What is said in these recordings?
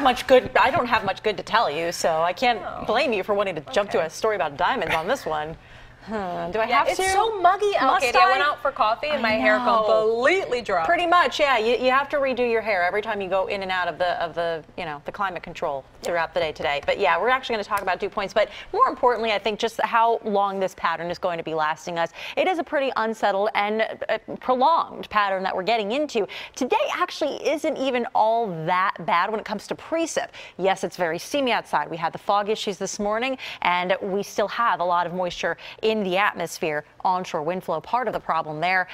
much good. I don't have much good to tell you, so I can't blame you for wanting to jump to a story about diamonds on this one. Do I have to? It's so muggy out, Katie. I went out for coffee and my hair completely dropped. Pretty much, yeah. You have to redo your hair every time you go in and out of the the climate control throughout the day today. But yeah, we're actually going to talk about dew points. But more importantly, I think just how long this pattern is going to be lasting us. It is a pretty unsettled and prolonged pattern that we're getting into. Today actually isn't even all that bad when it comes to precip. Yes, it's very steamy outside. We had the fog issues this morning, and we still have a lot of moisture in the atmosphere. Onshore wind flow, part of the problem there,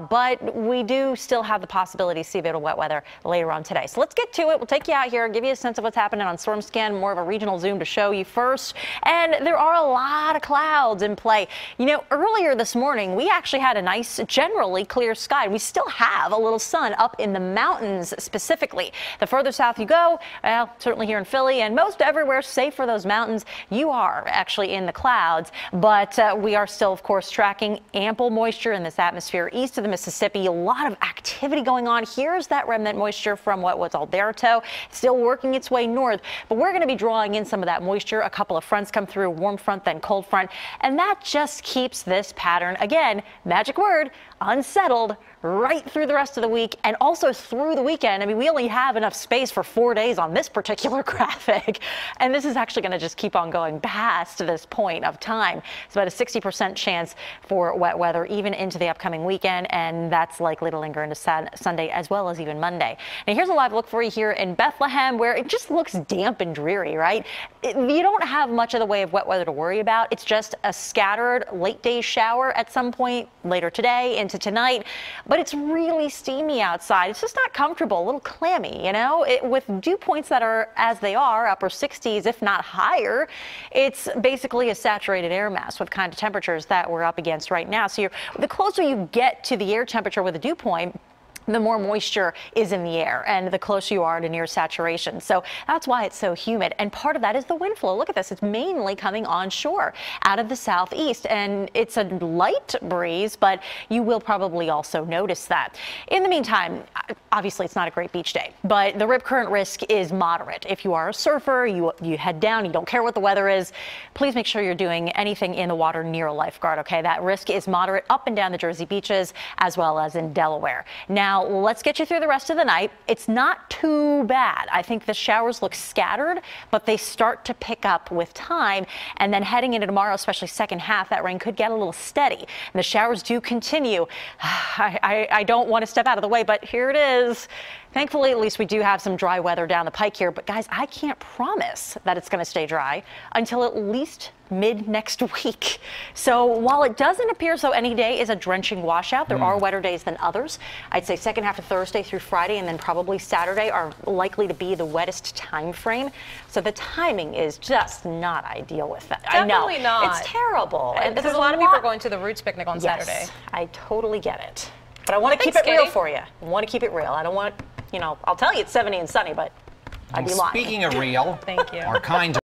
but we do still have the possibility to see a bit of wet weather later on today. So let's get to it. We'll take you out here, give you a sense of what's happening on Storm Scan, more of a regional zoom to show you first. And there are a lot of clouds in play. You know, earlier this morning, we actually had a nice, generally clear sky. We still have a little sun up in the mountains specifically. The further south you go, well, certainly here in Philly and most everywhere, save for those mountains, you are actually in the clouds. But we are still, of course, tracking ample moisture in this atmosphere east of the Mississippi. A lot of activity going on. Here's that remnant moisture from what was Alberto, still working its way north. But we're going to be drawing in some of that moisture. A couple of fronts come through, warm front, then cold front. And that just keeps this pattern, again, magic word, unsettled right through the rest of the week and also through the weekend. I mean, we only have enough space for 4 days on this particular graphic. And this is actually going to just keep on going past this point of time. It's about a 60% chance for wet weather even into the upcoming weekend. And that's likely to linger into Sunday as well as even Monday. Now, here's a live look for you here in Bethlehem, where it just looks damp and dreary, right? You don't have much of the way of wet weather to worry about. It's just a scattered late day shower at some point later today into tonight. But it's really steamy outside. It's just not comfortable, a little clammy, you know, with dew points that are as they are, upper 60s, if not higher. It's basically a saturated air mass with kind of temperatures that we're up against right now. So the closer you get to the air temperature with a dew point, the more moisture is in the air and the closer you are to near saturation. So that's why it's so humid. And part of that is the wind flow. Look at this. It's mainly coming onshore out of the southeast, and it's a light breeze, but you will probably also notice that. In the meantime, obviously it's not a great beach day, but the rip current risk is moderate. If you are a surfer, you head down, you don't care what the weather is, please make sure you're doing anything in the water near a lifeguard, okay? That risk is moderate up and down the Jersey beaches as well as in Delaware. Now, let's get you through the rest of the night. It's not too bad. I think the showers look scattered, but they start to pick up with time. And then heading into tomorrow, especially second half, that rain could get a little steady. And the showers do continue. I don't want to step out of the way, but here it is. Thankfully, at least we do have some dry weather down the pike here. But guys, I can't promise that it's going to stay dry until at least mid next week. So while it doesn't appear so any day is a drenching washout, there are wetter days than others. I'd say second half of Thursday through Friday and then probably Saturday are likely to be the wettest time frame. So the timing is just not ideal with that. Definitely I know. not. It's terrible. And because a lot of people are going to the Roots picnic on Saturday. I totally get it. But I want to keep it real for you. I want to keep it real. I don't want, I'll tell you it's 70 and sunny, but I'd be lying. Speaking of real, Thank you. our kind